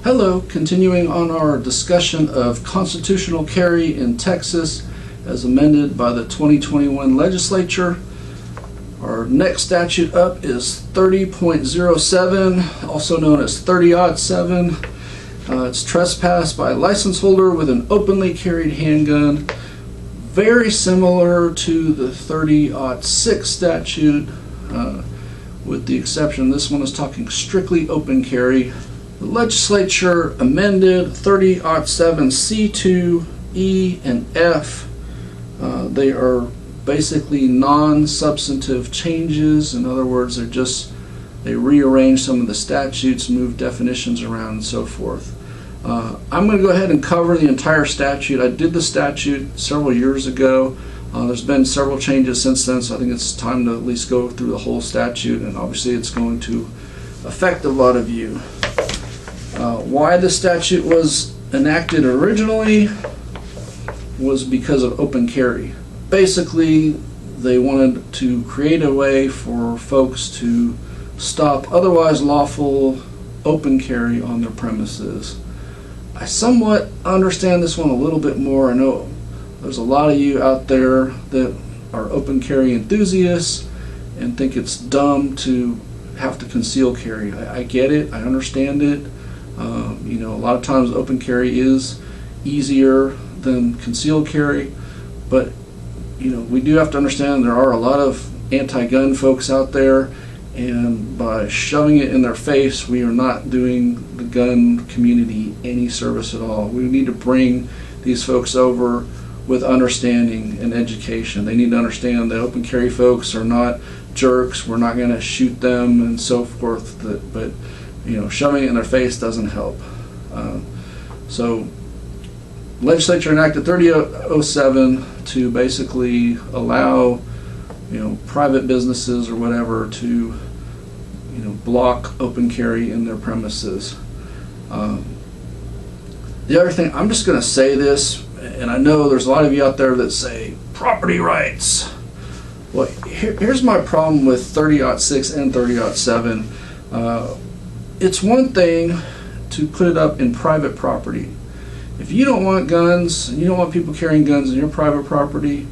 Hello, continuing on our discussion of constitutional carry in Texas as amended by the 2021 legislature. Our next statute up is 30.07, also known as 30-07. It's trespass by a license holder with an openly carried handgun, very similar to the 30-06 statute, with the exception this one is talking strictly open carry. The legislature amended 30-07 C2, E, and F. They are basically non-substantive changes. In other words, they rearrange some of the statutes, move definitions around, and so forth. I'm going to go ahead and cover the entire statute. I did the statute several years ago. There's been several changes since then, so I think it's time to at least go through the whole statute, and obviously it's going to affect a lot of you. Why the statute was enacted originally was because of open carry. Basically, they wanted to create a way for folks to stop otherwise lawful open carry on their premises. I somewhat understand this one a little bit more. I know there's a lot of you out there that are open carry enthusiasts and think it's dumb to have to conceal carry. I get it, I understand it. A lot of times open carry is easier than concealed carry, but we do have to understand there are a lot of anti-gun folks out there, and by shoving it in their face, we are not doing the gun community any service at all. We need to bring these folks over with understanding and education. They need to understand that open carry folks are not jerks. We're not going to shoot them and so forth, but shoving it in their face doesn't help. So legislature enacted 30-07 to basically allow private businesses or whatever to block open carry in their premises. The other thing, I'm just going to say this, and I know there's a lot of you out there that say property rights. Well, here's my problem with 30-06 and 30-07. It's one thing to put it up in private property. If you don't want guns, and you don't want people carrying guns in your private property,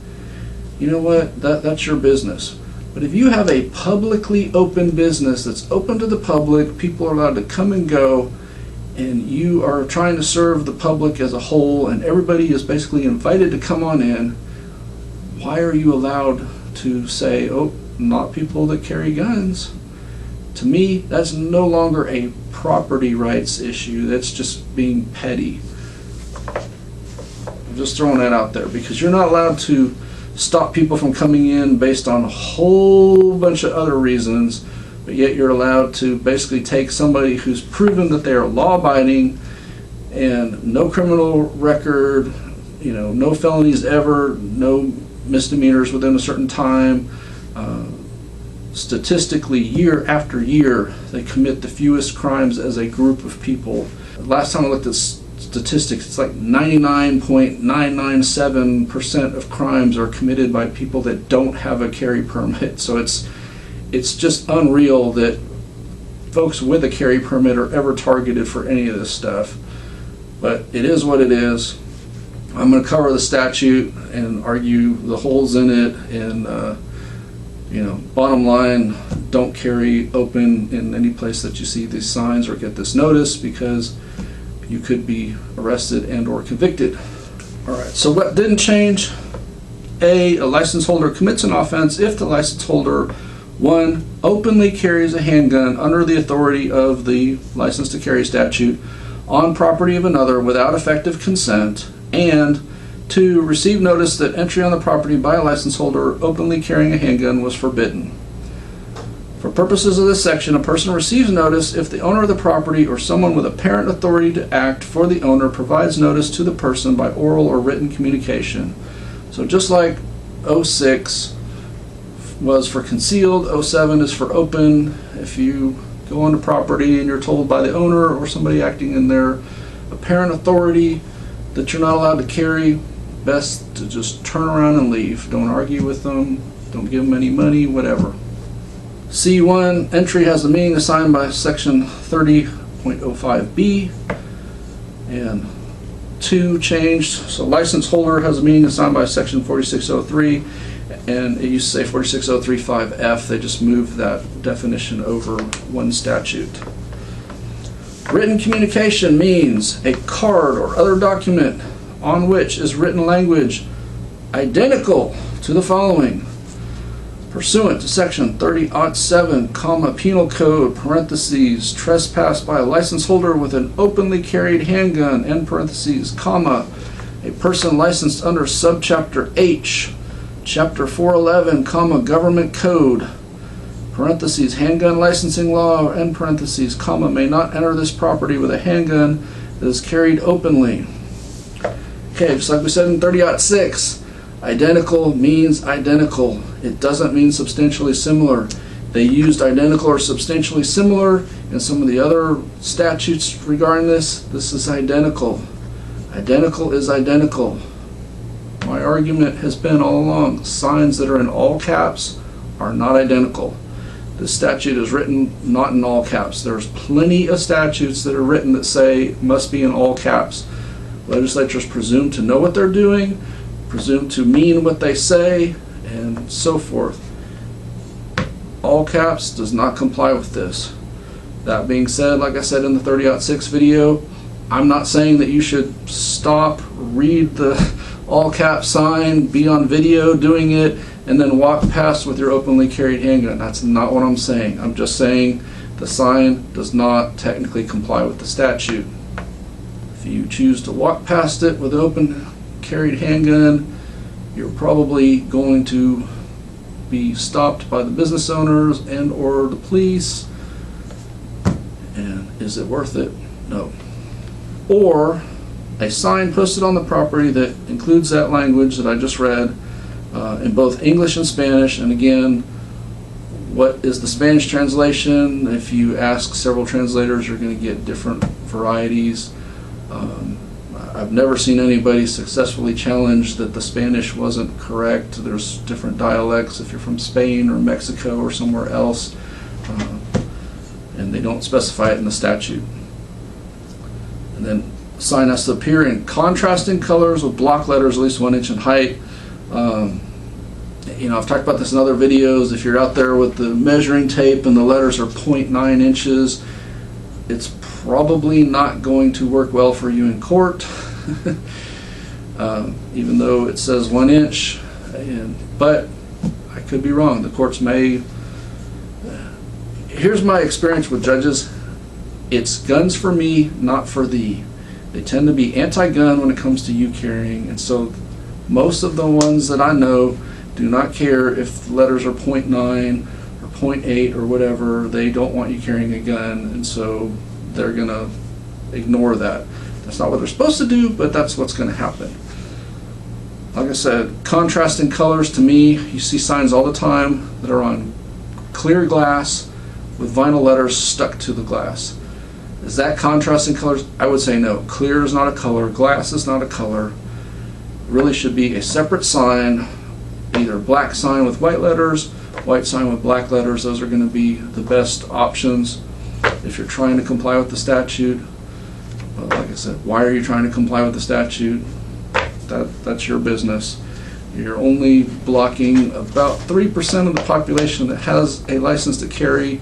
you know what? That's your business. But if you have a publicly open business that's open to the public, people are allowed to come and go, and you are trying to serve the public as a whole, and everybody is basically invited to come on in, why are you allowed to say, oh, not people that carry guns? To me, that's no longer a property rights issue. That's just being petty. I'm just throwing that out there, because you're not allowed to stop people from coming in based on a whole bunch of other reasons, but yet you're allowed to basically take somebody who's proven that they are law-abiding and no criminal record, no felonies ever, no misdemeanors within a certain time. Statistically, year after year, they commit the fewest crimes as a group of people. Last time I looked at statistics, it's like 99.997% of crimes are committed by people that don't have a carry permit. So it's just unreal that folks with a carry permit are ever targeted for any of this stuff. But it is what it is. I'm going to cover the statute and argue the holes in it, and bottom line, don't carry open in any place that you see these signs or get this notice, because you could be arrested and or convicted. All right, so what didn't change? A license holder commits an offense if the license holder, 1, openly carries a handgun under the authority of the license to carry statute on property of another without effective consent, and 2, receive notice that entry on the property by a license holder openly carrying a handgun was forbidden. For purposes of this section, a person receives notice if the owner of the property or someone with apparent authority to act for the owner provides notice to the person by oral or written communication. So just like 06 was for concealed, 07 is for open. If you go on the property and you're told by the owner or somebody acting in their apparent authority that you're not allowed to carry, best to just turn around and leave. Don't argue with them, don't give them any money, whatever. C1, entry has the meaning assigned by section 30.05B. And 2 changed, so license holder has a meaning assigned by section 4603, and it used to say 46035F. They just moved that definition over one statute. Written communication means a card or other document on which is written language identical to the following: pursuant to section 30-7, Penal Code, parentheses, trespass by a license holder with an openly carried handgun, end parentheses, comma, a person licensed under subchapter H, chapter 411, government code, parentheses, handgun licensing law, end parentheses, comma, may not enter this property with a handgun that is carried openly. Okay, just like we said in 30-6, identical means identical. It doesn't mean substantially similar. They used identical or substantially similar in some of the other statutes regarding this. This is identical. Identical is identical. My argument has been all along, signs that are in all caps are not identical. This statute is written not in all caps. There's plenty of statutes that are written that say must be in all caps. Legislatures presume to know what they're doing, presume to mean what they say, and so forth. All caps does not comply with this. That being said, like I said in the 30-6 video, I'm not saying that you should stop, read the all cap sign, be on video doing it, and then walk past with your openly carried handgun. That's not what I'm saying. I'm just saying the sign does not technically comply with the statute. If you choose to walk past it with an open carried handgun, you're probably going to be stopped by the business owners and or the police. And is it worth it? No. Or a sign posted on the property that includes that language that I just read in both English and Spanish. And again, what is the Spanish translation? If you ask several translators, you're going to get different varieties. I've never seen anybody successfully challenge that the Spanish wasn't correct. There's different dialects if you're from Spain or Mexico or somewhere else, and they don't specify it in the statute. And then the sign has to appear in contrasting colors with block letters at least 1 inch in height. You know, I've talked about this in other videos. If you're out there with the measuring tape and the letters are 0.9 inches, it's probably not going to work well for you in court, even though it says 1 inch. But I could be wrong. The courts may. Here's my experience with judges. It's guns for me, not for thee. They tend to be anti-gun when it comes to you carrying, and so most of the ones that I know do not care if the letters are 0.9 or 0.8 or whatever. They don't want you carrying a gun, and so they're going to ignore that. That's not what they're supposed to do, but that's what's going to happen. Like I said, contrasting colors to me, you see signs all the time that are on clear glass with vinyl letters stuck to the glass. Is that contrasting colors? I would say no. Clear is not a color. Glass is not a color. It really should be a separate sign, either black sign with white letters, white sign with black letters. Those are going to be the best options if you're trying to comply with the statute. But like I said, why are you trying to comply with the statute? That's your business. You're only blocking about 3% of the population that has a license to carry.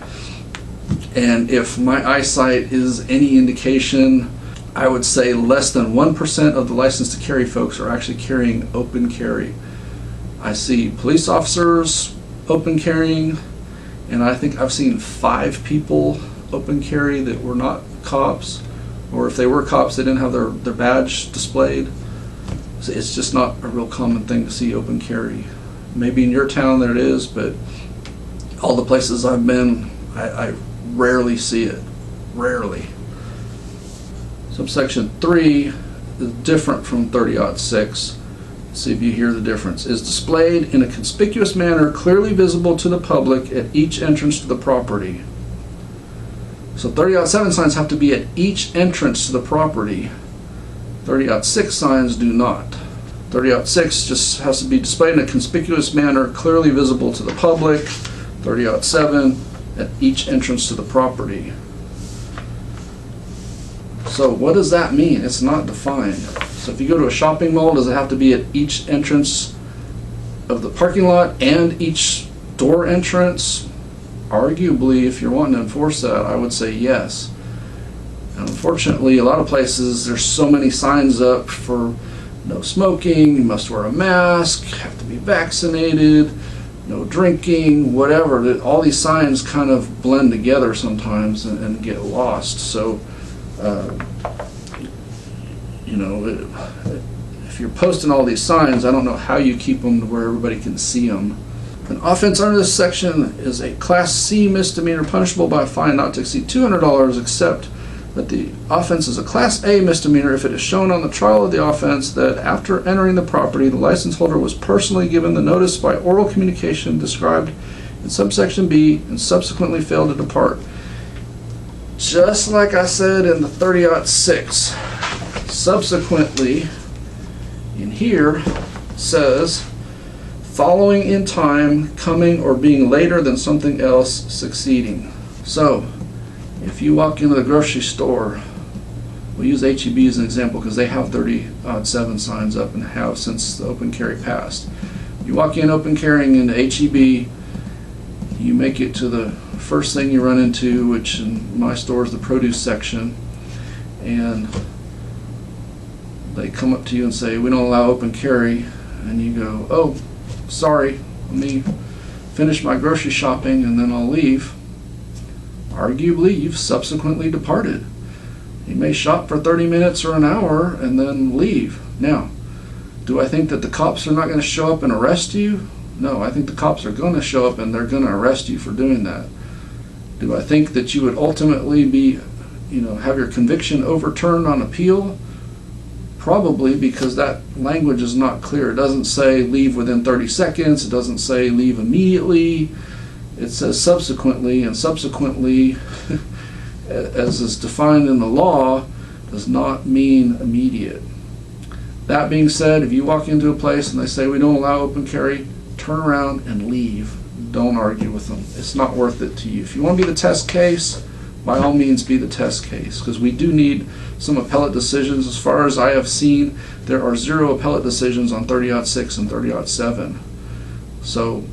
And if my eyesight is any indication, I would say less than 1% of the license to carry folks are actually carrying open carry. I see police officers open carrying, and I think I've seen 5 people open carry that were not cops, or if they were cops, they didn't have their badge displayed. So it's just not a real common thing to see open carry. Maybe in your town there it is, but all the places I've been, I rarely see it. Rarely. Subsection 3 is different from 30-6. See if you hear the difference. Is displayed in a conspicuous manner clearly visible to the public at each entrance to the property. So 30-7 signs have to be at each entrance to the property. 30-6 signs do not. 30-6 just has to be displayed in a conspicuous manner clearly visible to the public. 30-7 at each entrance to the property. So what does that mean? It's not defined. So if you go to a shopping mall, does it have to be at each entrance of the parking lot and each door entrance? Arguably, if you're wanting to enforce that, I would say yes. And unfortunately, a lot of places, there's so many signs up for no smoking, you must wear a mask, have to be vaccinated, no drinking, whatever. All these signs kind of blend together sometimes and get lost. So, you know, if you're posting all these signs, I don't know how you keep them to where everybody can see them. An offense under this section is a Class C misdemeanor punishable by a fine not to exceed $200, except that the offense is a Class A misdemeanor if it is shown on the trial of the offense that after entering the property, the license holder was personally given the notice by oral communication described in subsection B and subsequently failed to depart. Just like I said in the 30-06, subsequently in here says following in time, coming or being later than something else succeeding. So if you walk into the grocery store, we'll use HEB as an example because they have 30-7 signs up and have since the open carry passed. You walk in open carrying into HEB, you make it to the first thing you run into, which in my store is the produce section, and they come up to you and say, we don't allow open carry, and you go, oh, sorry, let me finish my grocery shopping and then I'll leave. Arguably, you've subsequently departed. You may shop for 30 minutes or an hour and then leave. Now, do I think that the cops are not going to show up and arrest you? No, I think the cops are going to show up and they're going to arrest you for doing that. Do I think that you would ultimately be, have your conviction overturned on appeal? Probably, because that language is not clear. It doesn't say leave within 30 seconds. It doesn't say leave immediately. It says subsequently, and subsequently, as is defined in the law, does not mean immediate. That being said, if you walk into a place and they say we don't allow open carry, turn around and leave. Don't argue with them. It's not worth it to you. If you want to be the test case, by all means be the test case, because we do need some appellate decisions. As far as I have seen, there are 0 appellate decisions on 30-6 and 30-7. So,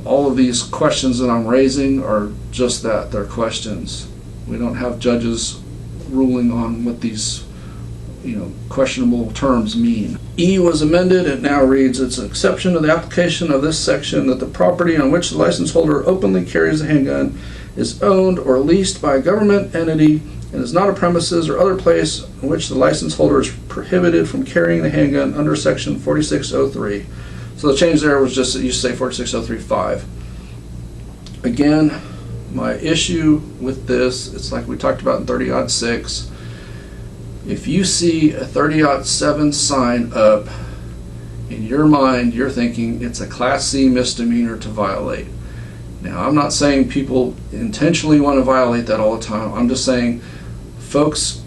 all of these questions that I'm raising are just that, they're questions. We don't have judges ruling on what these questionable terms mean. E was amended. It now reads, it's an exception to the application of this section that the property on which the license holder openly carries a handgun is owned or leased by a government entity and is not a premises or other place in which the license holder is prohibited from carrying the handgun under section 4603. So the change there was just, it used to say 46035. Again, my issue with this, it's like we talked about in 30-6. If you see a 30-7 sign up, in your mind, you're thinking it's a Class C misdemeanor to violate. Now, I'm not saying people intentionally want to violate that all the time. I'm just saying folks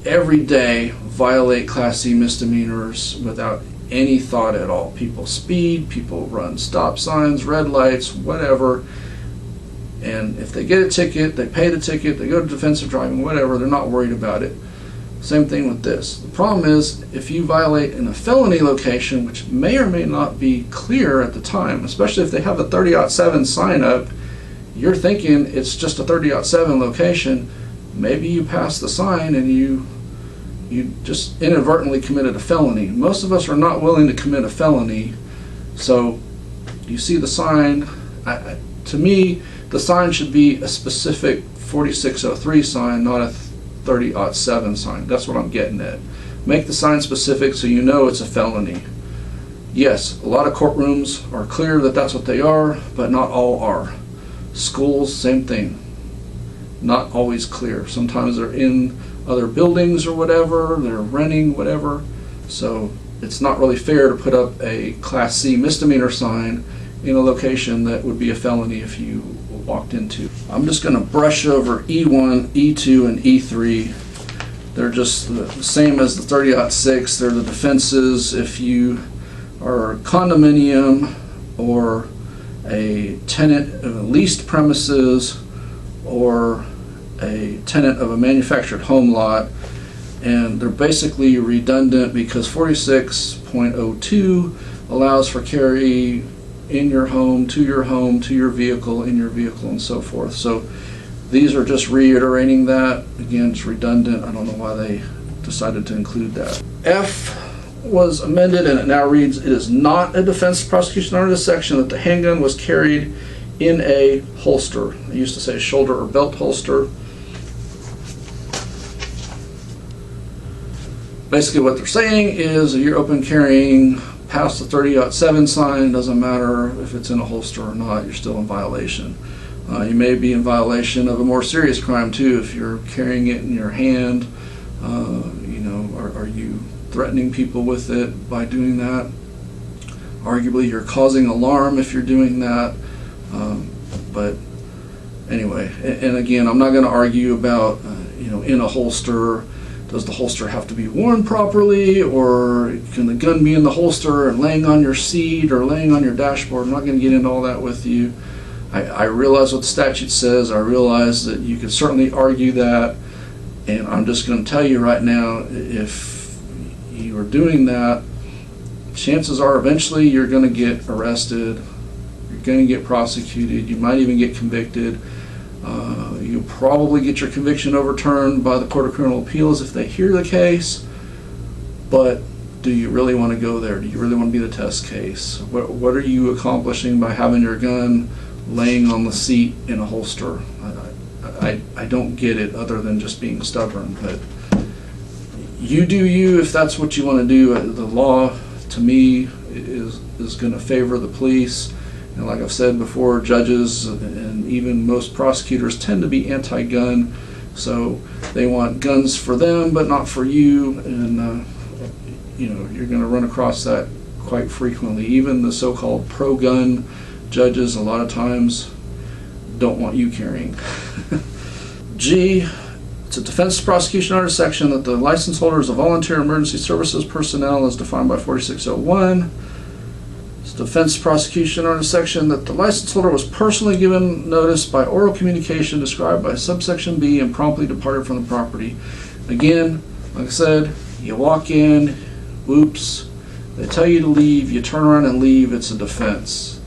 every day violate Class C misdemeanors without any thought at all. People speed, people run stop signs, red lights, whatever. And if they get a ticket, they pay the ticket, they go to defensive driving, whatever, they're not worried about it. Same thing with this. The problem is if you violate in a felony location, which may or may not be clear at the time, especially if they have a 30-7 sign up, you're thinking it's just a 30-7 location. Maybe you pass the sign and you just inadvertently committed a felony. Most of us are not willing to commit a felony, so you see the sign. To me, the sign should be a specific 4603 sign, not a 30-7 sign. That's what I'm getting at. Make the sign specific so you know it's a felony. Yes, a lot of courtrooms are clear that that's what they are, but not all are. Schools, same thing. Not always clear. Sometimes they're in other buildings or whatever, they're renting, whatever. So it's not really fair to put up a Class C misdemeanor sign in a location that would be a felony if you walked into. I'm just going to brush over E1, E2, and E3. They're just the same as the 30-6. They're the defenses if you are a condominium or a tenant of a leased premises or a tenant of a manufactured home lot, and they're basically redundant because 46.02 allows for carry in your home, to your vehicle, in your vehicle, and so forth. So these are just reiterating that. Again, it's redundant. I don't know why they decided to include that. F was amended, and it now reads, it is not a defense prosecution under this section that the handgun was carried in a holster. I used to say shoulder or belt holster. Basically what they're saying is if you're open carrying past the 30-07 sign, it doesn't matter if it's in a holster or not, you're still in violation. You may be in violation of a more serious crime too if you're carrying it in your hand. Are you threatening people with it by doing that? Arguably you're causing alarm if you're doing that. But anyway, and again, I'm not going to argue about in a holster. Does the holster have to be worn properly, or can the gun be in the holster and laying on your seat or laying on your dashboard? I'm not going to get into all that with you. I realize what the statute says. I realize that you could certainly argue that, and I'm just going to tell you right now, if you are doing that, chances are eventually you're going to get arrested, you're going to get prosecuted, you might even get convicted. You'll probably get your conviction overturned by the Court of Criminal Appeals if they hear the case, but do you really want to go there? Do you really want to be the test case? What are you accomplishing by having your gun laying on the seat in a holster? I don't get it, other than just being stubborn, but you do you if that's what you want to do. The law, to me, is going to favor the police. And like I've said before, judges and even most prosecutors tend to be anti-gun, so they want guns for them but not for you, and you're going to run across that quite frequently. Even the so-called pro-gun judges a lot of times don't want you carrying. G, it's a defense prosecution under section that the license holder is a volunteer emergency services personnel as defined by 4601. Defense prosecution under section that the license holder was personally given notice by oral communication described by subsection B and promptly departed from the property. Again, like I said, you walk in, whoops, they tell you to leave, you turn around and leave, it's a defense.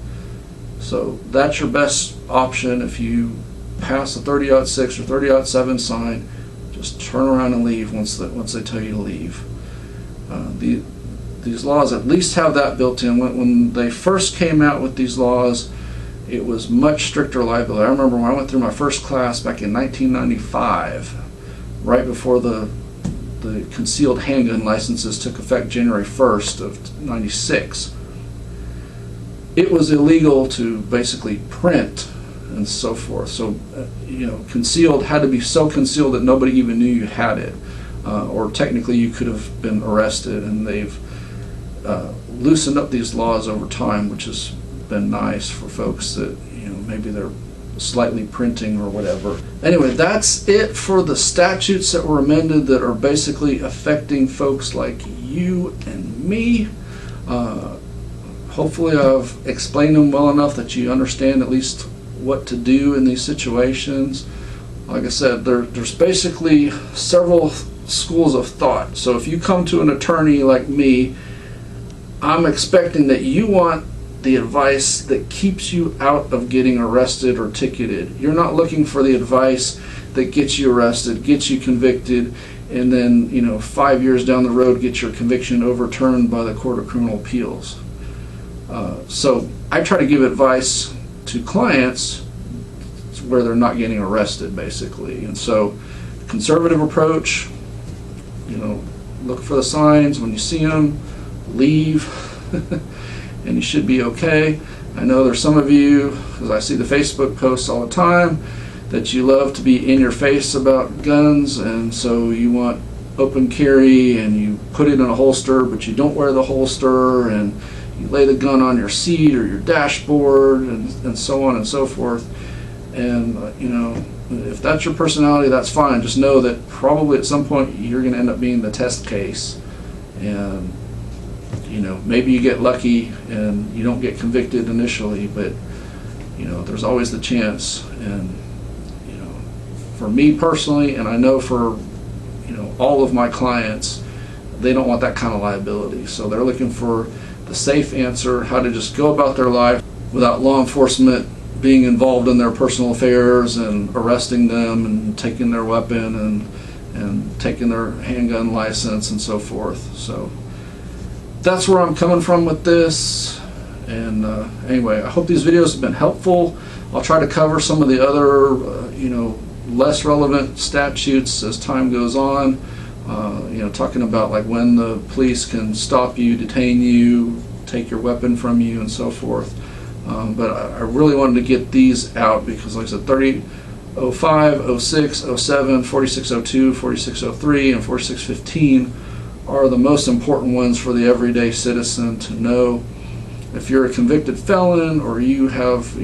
So that's your best option. If you pass the 30-06 or 30-07 sign, just turn around and leave once they tell you to leave. These laws at least have that built in. When they first came out with these laws, it was much stricter liability. I remember when I went through my first class back in 1995, right before the concealed handgun licenses took effect January 1st of 96. It was illegal to basically print and so forth. So, concealed had to be so concealed that nobody even knew you had it, or technically you could have been arrested, and they've loosened up these laws over time, which has been nice for folks that maybe they're slightly printing or whatever. Anyway, that's it for the statutes that were amended that are basically affecting folks like you and me. Hopefully I've explained them well enough that you understand at least what to do in these situations. Like I said, there's basically several schools of thought. So if you come to an attorney like me, I'm expecting that you want the advice that keeps you out of getting arrested or ticketed. You're not looking for the advice that gets you arrested, gets you convicted, and then 5 years down the road get your conviction overturned by the Court of Criminal Appeals. So I try to give advice to clients where they're not getting arrested, basically. And so conservative approach, look for the signs. When you see them, leave, and you should be okay. I know there's some of you, because I see the Facebook posts all the time, that you love to be in your face about guns, and so you want open carry and you put it in a holster, but you don't wear the holster, and you lay the gun on your seat or your dashboard, and so on and so forth. And if that's your personality, that's fine. Just know that probably at some point you're going to end up being the test case, and maybe you get lucky and you don't get convicted initially, but there's always the chance. And for me personally, and I know for all of my clients, they don't want that kind of liability. So they're looking for the safe answer, how to just go about their life without law enforcement being involved in their personal affairs and arresting them and taking their weapon and taking their handgun license and so forth. So that's where I'm coming from with this. And anyway, I hope these videos have been helpful. I'll try to cover some of the other less relevant statutes as time goes on, talking about like when the police can stop you, detain you, take your weapon from you, and so forth. But I really wanted to get these out because, like I said, 3005, 06, 07, 4602, 4603, and 4615 are the most important ones for the everyday citizen to know. If you're a convicted felon or you have,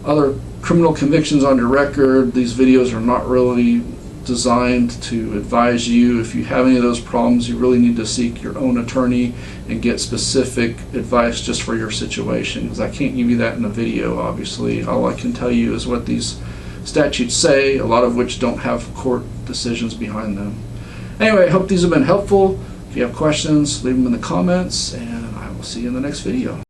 other criminal convictions on your record, these videos are not really designed to advise you. If you have any of those problems, you really need to seek your own attorney and get specific advice just for your situation, because I can't give you that in a video, obviously. All I can tell you is what these statutes say, a lot of which don't have court decisions behind them. Anyway, I hope these have been helpful. If you have questions, leave them in the comments, and I will see you in the next video.